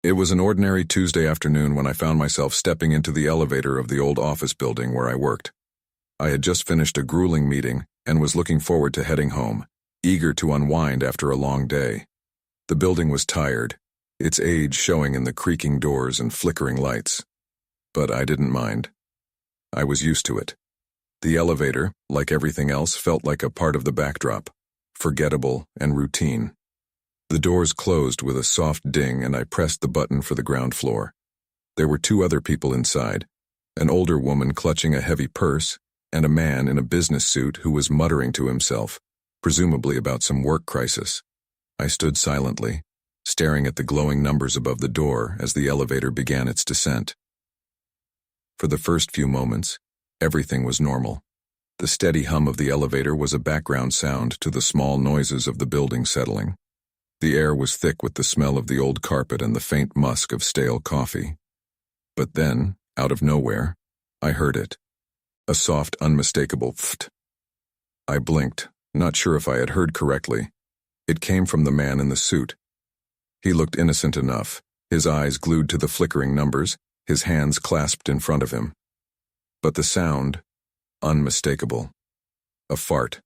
It was an ordinary Tuesday afternoon when I found myself stepping into the elevator of the old office building where I worked. I had just finished a grueling meeting and was looking forward to heading home, eager to unwind after a long day. The building was tired, its age showing in the creaking doors and flickering lights. But I didn't mind. I was used to it. The elevator, like everything else, felt like a part of the backdrop, forgettable and routine. The doors closed with a soft ding and I pressed the button for the ground floor. There were two other people inside, an older woman clutching a heavy purse and a man in a business suit who was muttering to himself, presumably about some work crisis. I stood silently, staring at the glowing numbers above the door as the elevator began its descent. For the first few moments, everything was normal. The steady hum of the elevator was a background sound to the small noises of the building settling. The air was thick with the smell of the old carpet and the faint musk of stale coffee. But then, out of nowhere, I heard it. A soft, unmistakable pft. I blinked, not sure if I had heard correctly. It came from the man in the suit. He looked innocent enough, his eyes glued to the flickering numbers, his hands clasped in front of him. But the sound, unmistakable. A fart.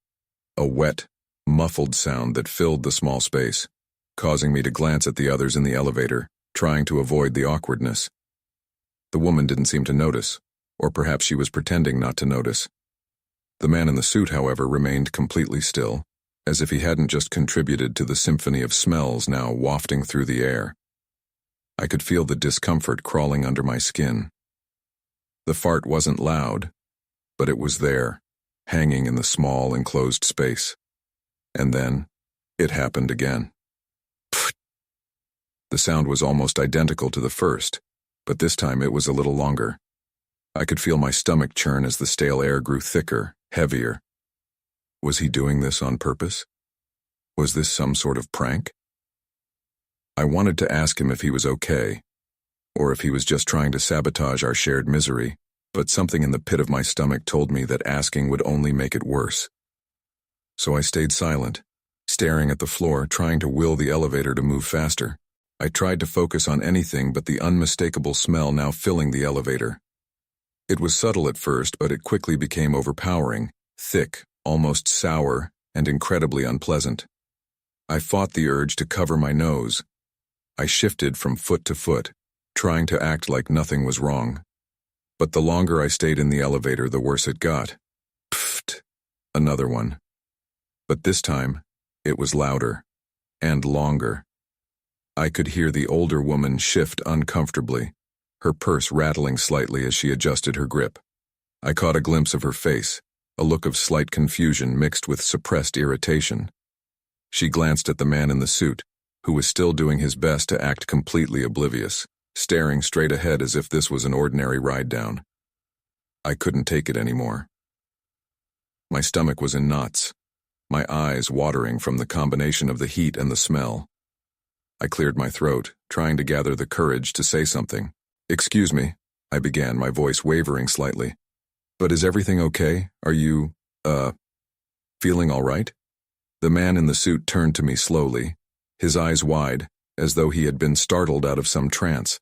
A wet, muffled sound that filled the small space, causing me to glance at the others in the elevator, trying to avoid the awkwardness. The woman didn't seem to notice, or perhaps she was pretending not to notice. The man in the suit, however, remained completely still, as if he hadn't just contributed to the symphony of smells now wafting through the air. I could feel the discomfort crawling under my skin. The fart wasn't loud, but it was there, hanging in the small enclosed space. And then, it happened again. The sound was almost identical to the first, but this time it was a little longer. I could feel my stomach churn as the stale air grew thicker, heavier. Was he doing this on purpose? Was this some sort of prank? I wanted to ask him if he was okay, or if he was just trying to sabotage our shared misery, but something in the pit of my stomach told me that asking would only make it worse. So I stayed silent, staring at the floor, trying to will the elevator to move faster. I tried to focus on anything but the unmistakable smell now filling the elevator. It was subtle at first, but it quickly became overpowering, thick, almost sour, and incredibly unpleasant. I fought the urge to cover my nose. I shifted from foot to foot, trying to act like nothing was wrong. But the longer I stayed in the elevator, the worse it got. Pfft, another one. But this time, it was louder, and longer. I could hear the older woman shift uncomfortably, her purse rattling slightly as she adjusted her grip. I caught a glimpse of her face, a look of slight confusion mixed with suppressed irritation. She glanced at the man in the suit, who was still doing his best to act completely oblivious, staring straight ahead as if this was an ordinary ride down. I couldn't take it anymore. My stomach was in knots, my eyes watering from the combination of the heat and the smell. I cleared my throat, trying to gather the courage to say something. "Excuse me," I began, my voice wavering slightly. "But is everything okay? Are you, feeling all right?" The man in the suit turned to me slowly, his eyes wide, as though he had been startled out of some trance.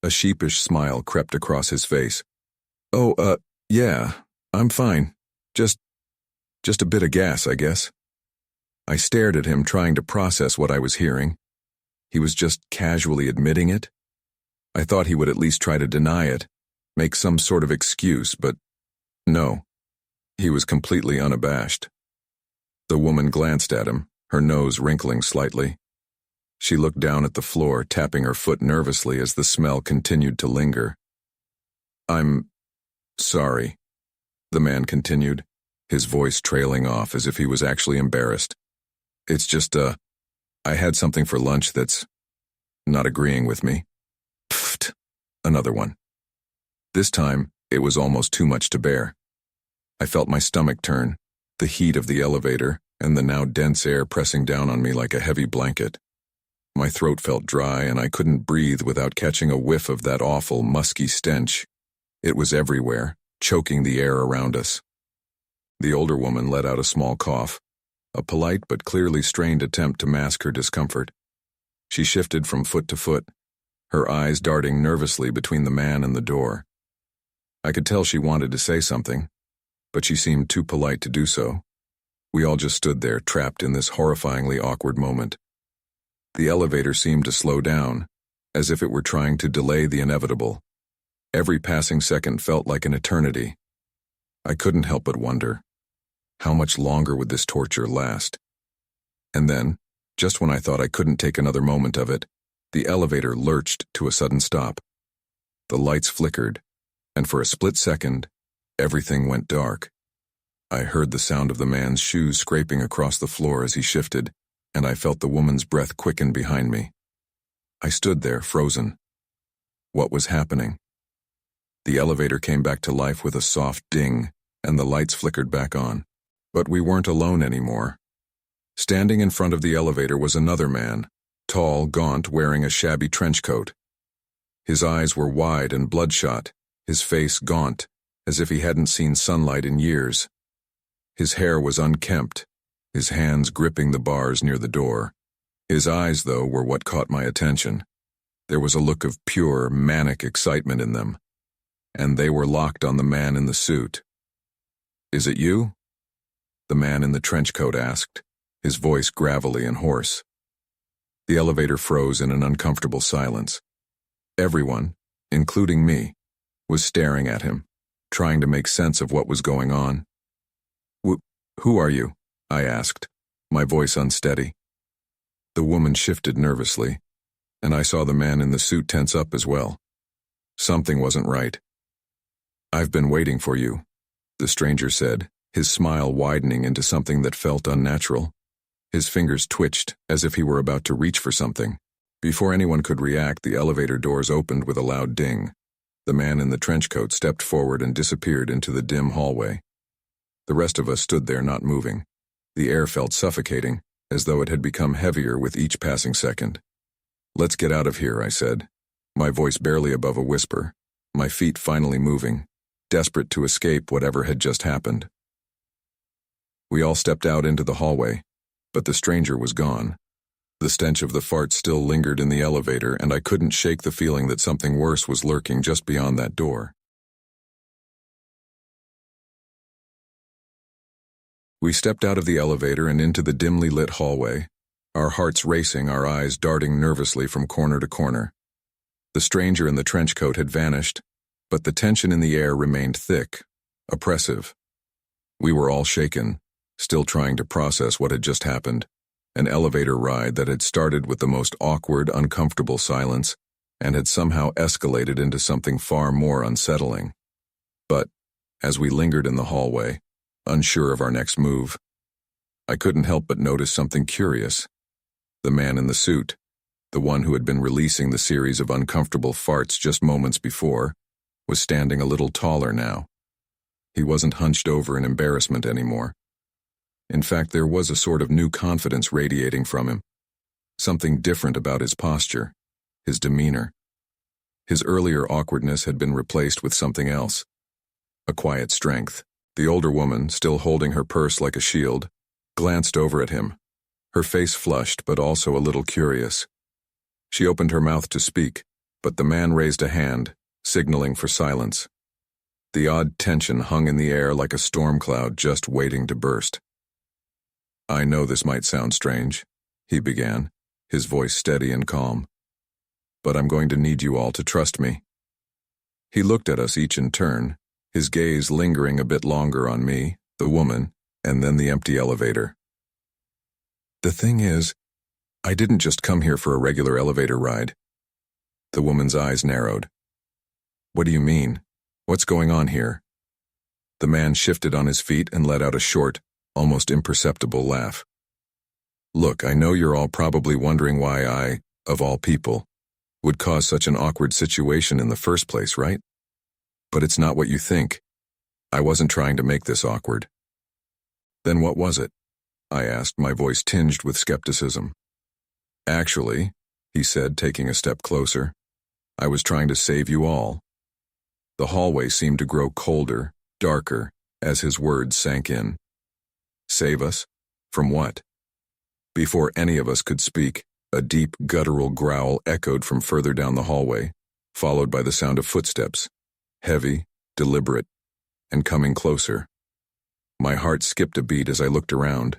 A sheepish smile crept across his face. "Oh, yeah, I'm fine. Just a bit of gas, I guess." I stared at him, trying to process what I was hearing. He was just casually admitting it? I thought he would at least try to deny it, make some sort of excuse, but no. He was completely unabashed. The woman glanced at him, her nose wrinkling slightly. She looked down at the floor, tapping her foot nervously as the smell continued to linger. "I'm sorry," the man continued, his voice trailing off as if he was actually embarrassed. "It's just, I had something for lunch that's not agreeing with me." Pfft, another one. This time, it was almost too much to bear. I felt my stomach turn, the heat of the elevator, and the now dense air pressing down on me like a heavy blanket. My throat felt dry, and I couldn't breathe without catching a whiff of that awful, musky stench. It was everywhere, choking the air around us. The older woman let out a small cough, a polite but clearly strained attempt to mask her discomfort. She shifted from foot to foot, her eyes darting nervously between the man and the door. I could tell she wanted to say something, but she seemed too polite to do so. We all just stood there, trapped in this horrifyingly awkward moment. The elevator seemed to slow down, as if it were trying to delay the inevitable. Every passing second felt like an eternity. I couldn't help but wonder, how much longer would this torture last? And then, just when I thought I couldn't take another moment of it, the elevator lurched to a sudden stop. The lights flickered, and for a split second, everything went dark. I heard the sound of the man's shoes scraping across the floor as he shifted, and I felt the woman's breath quicken behind me. I stood there, frozen. What was happening? The elevator came back to life with a soft ding, and the lights flickered back on. But we weren't alone anymore. Standing in front of the elevator was another man, tall, gaunt, wearing a shabby trench coat. His eyes were wide and bloodshot, his face gaunt, as if he hadn't seen sunlight in years. His hair was unkempt, his hands gripping the bars near the door. His eyes, though, were what caught my attention. There was a look of pure, manic excitement in them, and they were locked on the man in the suit. "Is it you?" the man in the trench coat asked, his voice gravelly and hoarse. The elevator froze in an uncomfortable silence. Everyone, including me, was staring at him, trying to make sense of what was going on. Who are you?" I asked, my voice unsteady. The woman shifted nervously, and I saw the man in the suit tense up as well. Something wasn't right. "I've been waiting for you," the stranger said, his smile widening into something that felt unnatural. His fingers twitched, as if he were about to reach for something. Before anyone could react, the elevator doors opened with a loud ding. The man in the trench coat stepped forward and disappeared into the dim hallway. The rest of us stood there not moving. The air felt suffocating, as though it had become heavier with each passing second. "Let's get out of here," I said, my voice barely above a whisper, my feet finally moving, desperate to escape whatever had just happened. We all stepped out into the hallway, but the stranger was gone. The stench of the fart still lingered in the elevator, and I couldn't shake the feeling that something worse was lurking just beyond that door. We stepped out of the elevator and into the dimly lit hallway, our hearts racing, our eyes darting nervously from corner to corner. The stranger in the trench coat had vanished, but the tension in the air remained thick, oppressive. We were all shaken, still trying to process what had just happened. An elevator ride that had started with the most awkward, uncomfortable silence and had somehow escalated into something far more unsettling. But, as we lingered in the hallway, unsure of our next move, I couldn't help but notice something curious. The man in the suit, the one who had been releasing the series of uncomfortable farts just moments before, was standing a little taller now. He wasn't hunched over in embarrassment anymore. In fact, there was a sort of new confidence radiating from him. Something different about his posture, his demeanor. His earlier awkwardness had been replaced with something else. A quiet strength. The older woman, still holding her purse like a shield, glanced over at him, her face flushed but also a little curious. She opened her mouth to speak, but the man raised a hand, signaling for silence. The odd tension hung in the air like a storm cloud just waiting to burst. "I know this might sound strange," he began, his voice steady and calm, "but I'm going to need you all to trust me." He looked at us each in turn, his gaze lingering a bit longer on me, the woman, and then the empty elevator. "The thing is, I didn't just come here for a regular elevator ride." The woman's eyes narrowed. "What do you mean? What's going on here?" The man shifted on his feet and let out a short, almost imperceptible laugh. "Look, I know you're all probably wondering why I, of all people, would cause such an awkward situation in the first place, right? But it's not what you think. I wasn't trying to make this awkward." "Then what was it?" I asked, my voice tinged with skepticism. "Actually," he said, taking a step closer, "I was trying to save you all." The hallway seemed to grow colder, darker, as his words sank in. "Save us? From what?" Before any of us could speak, A deep, guttural growl echoed from further down the hallway, followed by the sound of footsteps, heavy, deliberate, and coming closer. My heart skipped a beat as I looked around,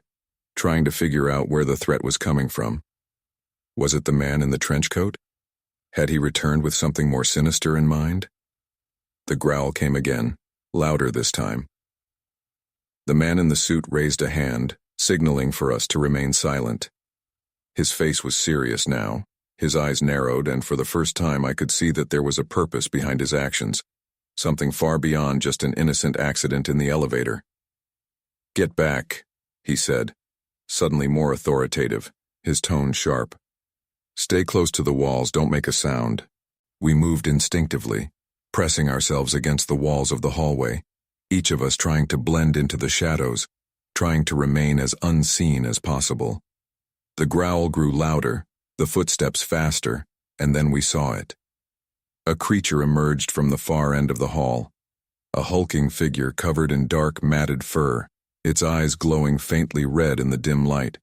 trying to figure out where the threat was coming from. Was it the man in the trench coat? Had he returned with something more sinister in mind? The growl came again, louder this time. The man in the suit raised a hand, signaling for us to remain silent. His face was serious now, his eyes narrowed, and for the first time I could see that there was a purpose behind his actions, something far beyond just an innocent accident in the elevator. "Get back," he said, suddenly more authoritative, his tone sharp. "Stay close to the walls, don't make a sound." We moved instinctively, pressing ourselves against the walls of the hallway, each of us trying to blend into the shadows, trying to remain as unseen as possible. The growl grew louder, the footsteps faster, and then we saw it. A creature emerged from the far end of the hall, a hulking figure covered in dark, matted fur, its eyes glowing faintly red in the dim light.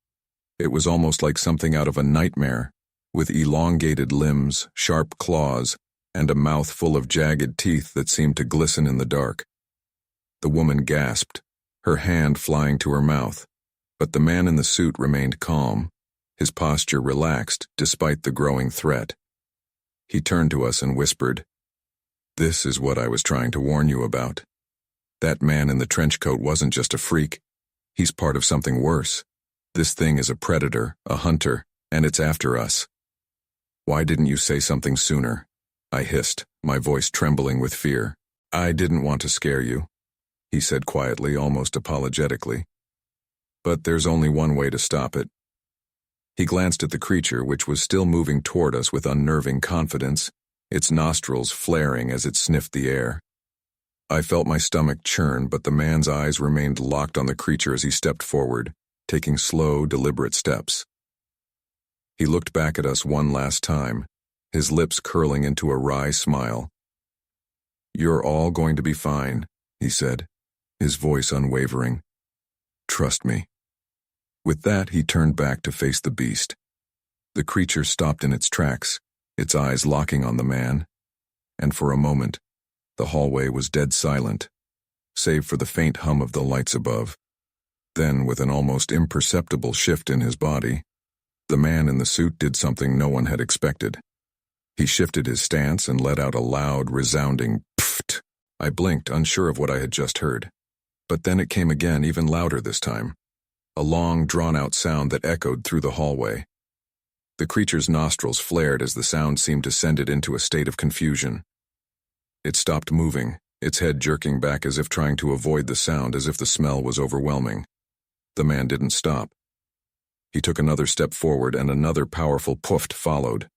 It was almost like something out of a nightmare, with elongated limbs, sharp claws, and a mouth full of jagged teeth that seemed to glisten in the dark. The woman gasped, her hand flying to her mouth, but the man in the suit remained calm, his posture relaxed despite the growing threat. He turned to us and whispered, "This is what I was trying to warn you about. That man in the trench coat wasn't just a freak. He's part of something worse. This thing is a predator, a hunter, and it's after us." "Why didn't you say something sooner?" I hissed, my voice trembling with fear. "I didn't want to scare you," he said quietly, almost apologetically. "But there's only one way to stop it." He glanced at the creature, which was still moving toward us with unnerving confidence, its nostrils flaring as it sniffed the air. I felt my stomach churn, but the man's eyes remained locked on the creature as he stepped forward, taking slow, deliberate steps. He looked back at us one last time, his lips curling into a wry smile. "You're all going to be fine," he said, his voice unwavering. "Trust me." With that, he turned back to face the beast. The creature stopped in its tracks, its eyes locking on the man, and for a moment, the hallway was dead silent, save for the faint hum of the lights above. Then, with an almost imperceptible shift in his body, the man in the suit did something no one had expected. He shifted his stance and let out a loud, resounding pfft. I blinked, unsure of what I had just heard. But then it came again, even louder this time. A long, drawn-out sound that echoed through the hallway. The creature's nostrils flared as the sound seemed to send it into a state of confusion. It stopped moving, its head jerking back as if trying to avoid the sound, as if the smell was overwhelming. The man didn't stop. He took another step forward, and another powerful pooft followed.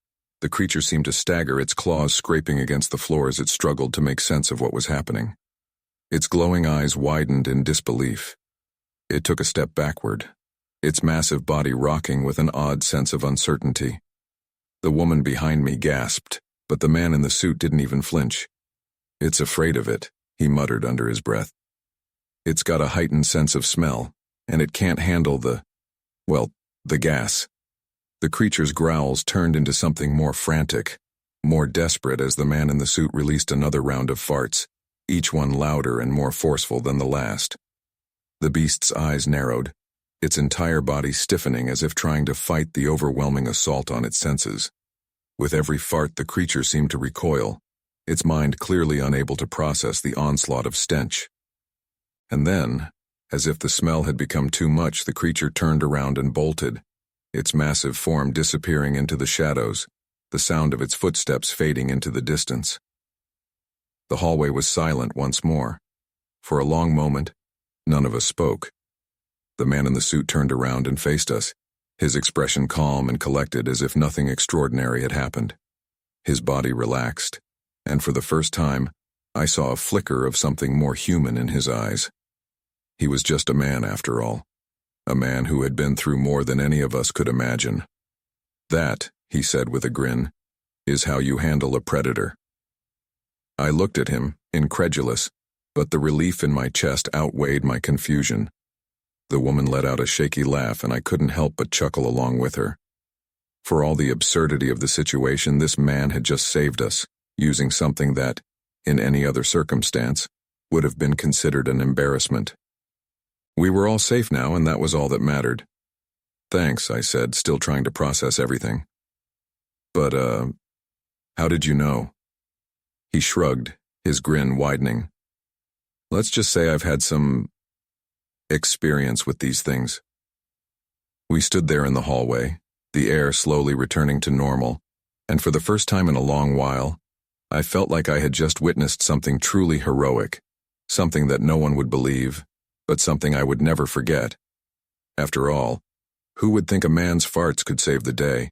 The creature seemed to stagger, its claws scraping against the floor as it struggled to make sense of what was happening. Its glowing eyes widened in disbelief. It took a step backward, its massive body rocking with an odd sense of uncertainty. The woman behind me gasped, but the man in the suit didn't even flinch. "It's afraid of it," he muttered under his breath. "It's got a heightened sense of smell, and it can't handle the gas." The creature's growls turned into something more frantic, more desperate as the man in the suit released another round of farts, each one louder and more forceful than the last. The beast's eyes narrowed, its entire body stiffening as if trying to fight the overwhelming assault on its senses. With every fart, the creature seemed to recoil, its mind clearly unable to process the onslaught of stench. And then, as if the smell had become too much, the creature turned around and bolted, its massive form disappearing into the shadows, the sound of its footsteps fading into the distance. The hallway was silent once more. For a long moment, none of us spoke. The man in the suit turned around and faced us, his expression calm and collected as if nothing extraordinary had happened. His body relaxed, and for the first time, I saw a flicker of something more human in his eyes. He was just a man after all, a man who had been through more than any of us could imagine. "That," he said with a grin, "is how you handle a predator." I looked at him, incredulous, but the relief in my chest outweighed my confusion. The woman let out a shaky laugh, and I couldn't help but chuckle along with her. For all the absurdity of the situation, this man had just saved us, using something that, in any other circumstance, would have been considered an embarrassment. We were all safe now, and that was all that mattered. Thanks, I said, still trying to process everything. But, how did you know? He shrugged, his grin widening. Let's just say I've had some experience with these things. We stood there in the hallway, the air slowly returning to normal, and for the first time in a long while, I felt like I had just witnessed something truly heroic, something that no one would believe, but something I would never forget. After all, who would think a man's farts could save the day?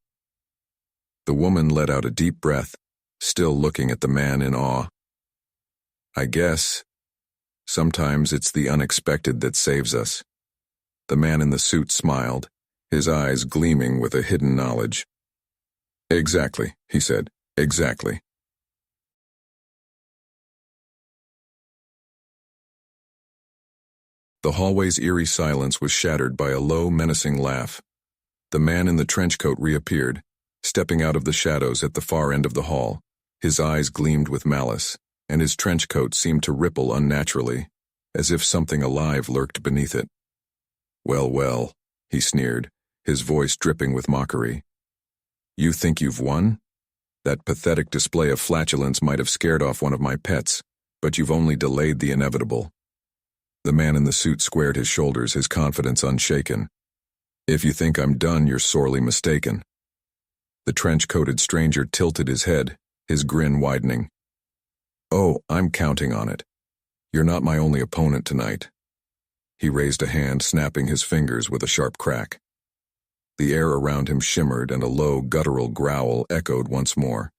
The woman let out a deep breath, still looking at the man in awe. I guess, sometimes it's the unexpected that saves us. The man in the suit smiled, his eyes gleaming with a hidden knowledge. Exactly, he said, exactly. The hallway's eerie silence was shattered by a low, menacing laugh. The man in the trench coat reappeared, stepping out of the shadows at the far end of the hall. His eyes gleamed with malice, and his trench coat seemed to ripple unnaturally, as if something alive lurked beneath it. Well, well, he sneered, his voice dripping with mockery. You think you've won? That pathetic display of flatulence might have scared off one of my pets, but you've only delayed the inevitable. The man in the suit squared his shoulders, his confidence unshaken. If you think I'm done, you're sorely mistaken. The trench-coated stranger tilted his head, his grin widening. Oh, I'm counting on it. You're not my only opponent tonight. He raised a hand, snapping his fingers with a sharp crack. The air around him shimmered, and a low, guttural growl echoed once more.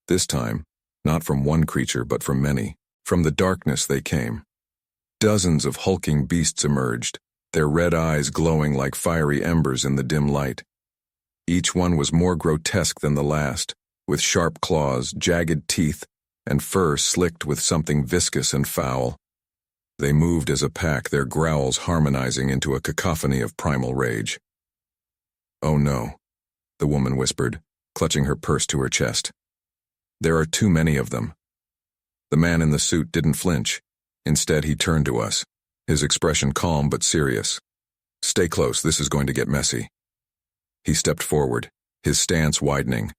This time, not from one creature, but from many. From the darkness they came. Dozens of hulking beasts emerged, their red eyes glowing like fiery embers in the dim light. Each one was more grotesque than the last, with sharp claws, jagged teeth, and fur slicked with something viscous and foul. They moved as a pack, their growls harmonizing into a cacophony of primal rage. Oh no, the woman whispered, clutching her purse to her chest. There are too many of them. The man in the suit didn't flinch. Instead, he turned to us, his expression calm but serious. Stay close, this is going to get messy. He stepped forward, his stance widening,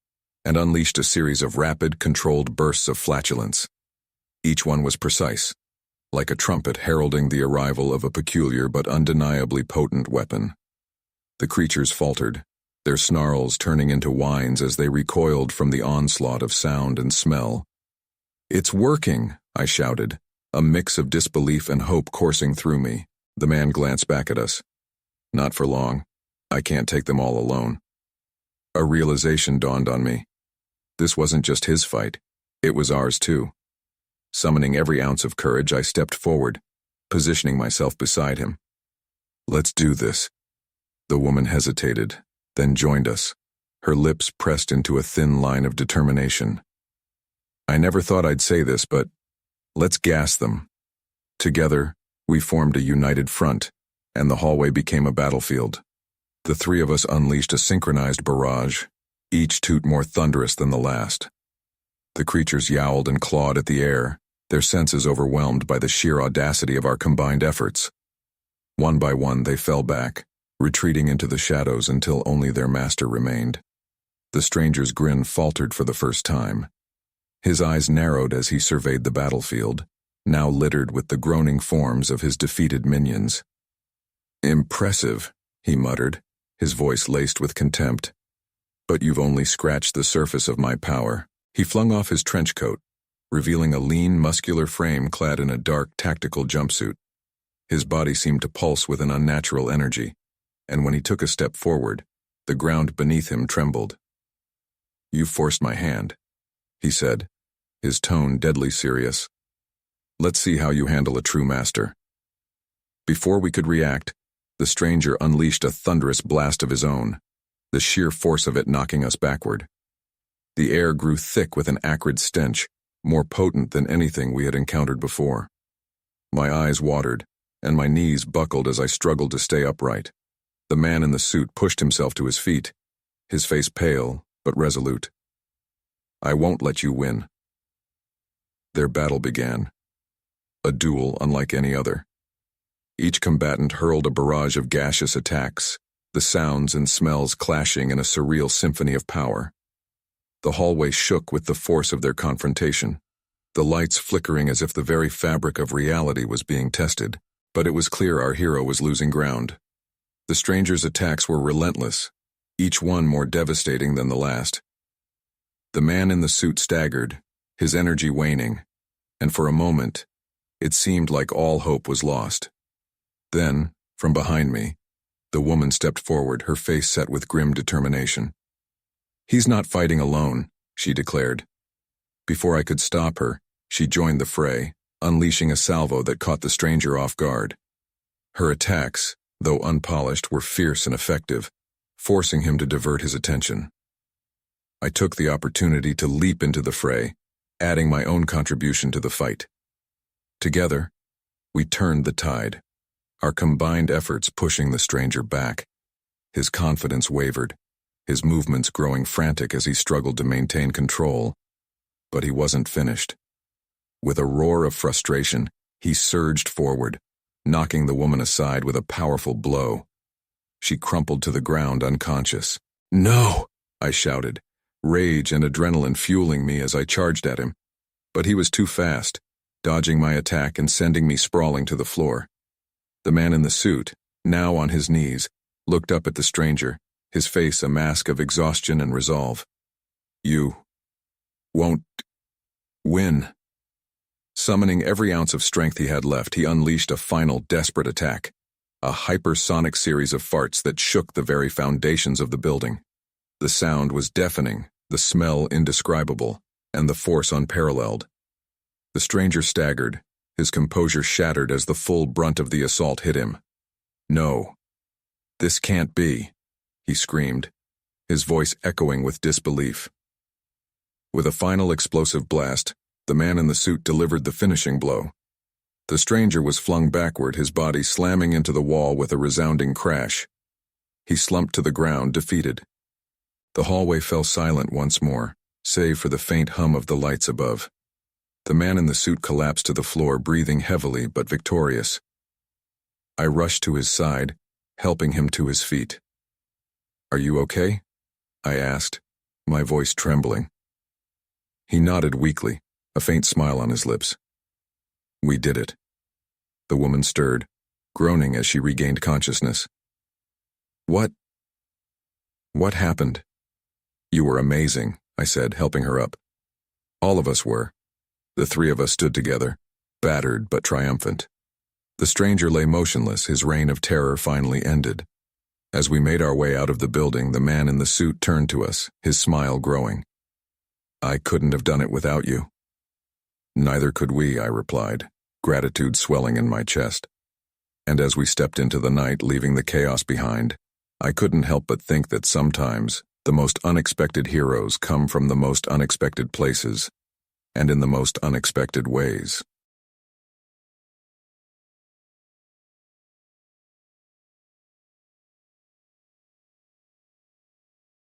and unleashed a series of rapid, controlled bursts of flatulence. Each one was precise, like a trumpet heralding the arrival of a peculiar but undeniably potent weapon. The creatures faltered, their snarls turning into whines as they recoiled from the onslaught of sound and smell. It's working, I shouted, a mix of disbelief and hope coursing through me. The man glanced back at us. Not for long. I can't take them all alone. A realization dawned on me. This wasn't just his fight. It was ours too. Summoning every ounce of courage, I stepped forward, positioning myself beside him. Let's do this. The woman hesitated, then joined us, her lips pressed into a thin line of determination. I never thought I'd say this, but let's gas them. Together, we formed a united front, and the hallway became a battlefield. The three of us unleashed a synchronized barrage, each toot more thunderous than the last. The creatures yowled and clawed at the air, their senses overwhelmed by the sheer audacity of our combined efforts. One by one, they fell back, retreating into the shadows until only their master remained. The stranger's grin faltered for the first time. His eyes narrowed as he surveyed the battlefield, now littered with the groaning forms of his defeated minions. Impressive, he muttered, his voice laced with contempt. But you've only scratched the surface of my power. He flung off his trench coat, revealing a lean, muscular frame clad in a dark, tactical jumpsuit. His body seemed to pulse with an unnatural energy, and when he took a step forward, the ground beneath him trembled. "You've forced my hand," he said, his tone deadly serious. "Let's see how you handle a true master." Before we could react, the stranger unleashed a thunderous blast of his own, the sheer force of it knocking us backward. The air grew thick with an acrid stench, more potent than anything we had encountered before. My eyes watered, and my knees buckled as I struggled to stay upright. The man in the suit pushed himself to his feet, his face pale but resolute. "I won't let you win." Their battle began. A duel unlike any other. Each combatant hurled a barrage of gaseous attacks, the sounds and smells clashing in a surreal symphony of power. The hallway shook with the force of their confrontation, the lights flickering as if the very fabric of reality was being tested, but it was clear our hero was losing ground. The stranger's attacks were relentless, each one more devastating than the last. The man in the suit staggered, his energy waning, and for a moment, it seemed like all hope was lost. Then, from behind me, the woman stepped forward, her face set with grim determination. "He's not fighting alone," she declared. Before I could stop her, she joined the fray, unleashing a salvo that caught the stranger off guard. Her attacks, though unpolished, were fierce and effective, forcing him to divert his attention. I took the opportunity to leap into the fray, adding my own contribution to the fight. Together, we turned the tide, our combined efforts pushing the stranger back. His confidence wavered, his movements growing frantic as he struggled to maintain control. But he wasn't finished. With a roar of frustration, he surged forward, knocking the woman aside with a powerful blow. She crumpled to the ground unconscious. "No!" I shouted, rage and adrenaline fueling me as I charged at him. But he was too fast, dodging my attack and sending me sprawling to the floor. The man in the suit, now on his knees, looked up at the stranger, his face a mask of exhaustion and resolve. "You won't win." Summoning every ounce of strength he had left, he unleashed a final desperate attack, a hypersonic series of farts that shook the very foundations of the building. The sound was deafening, the smell indescribable, and the force unparalleled. The stranger staggered, his composure shattered as the full brunt of the assault hit him. "No. This can't be," he screamed, his voice echoing with disbelief. With a final explosive blast, the man in the suit delivered the finishing blow. The stranger was flung backward, his body slamming into the wall with a resounding crash. He slumped to the ground, defeated. The hallway fell silent once more, save for the faint hum of the lights above. The man in the suit collapsed to the floor, breathing heavily but victorious. I rushed to his side, helping him to his feet. "Are you okay?" I asked, my voice trembling. He nodded weakly, a faint smile on his lips. "We did it." The woman stirred, groaning as she regained consciousness. What happened?" "You were amazing," I said, helping her up. All of us were. The three of us stood together, battered but triumphant. The stranger lay motionless, his reign of terror finally ended. As we made our way out of the building, the man in the suit turned to us, his smile growing. "I couldn't have done it without you." "Neither could we," I replied, gratitude swelling in my chest. And as we stepped into the night, leaving the chaos behind, I couldn't help but think that sometimes the most unexpected heroes come from the most unexpected places, and in the most unexpected ways.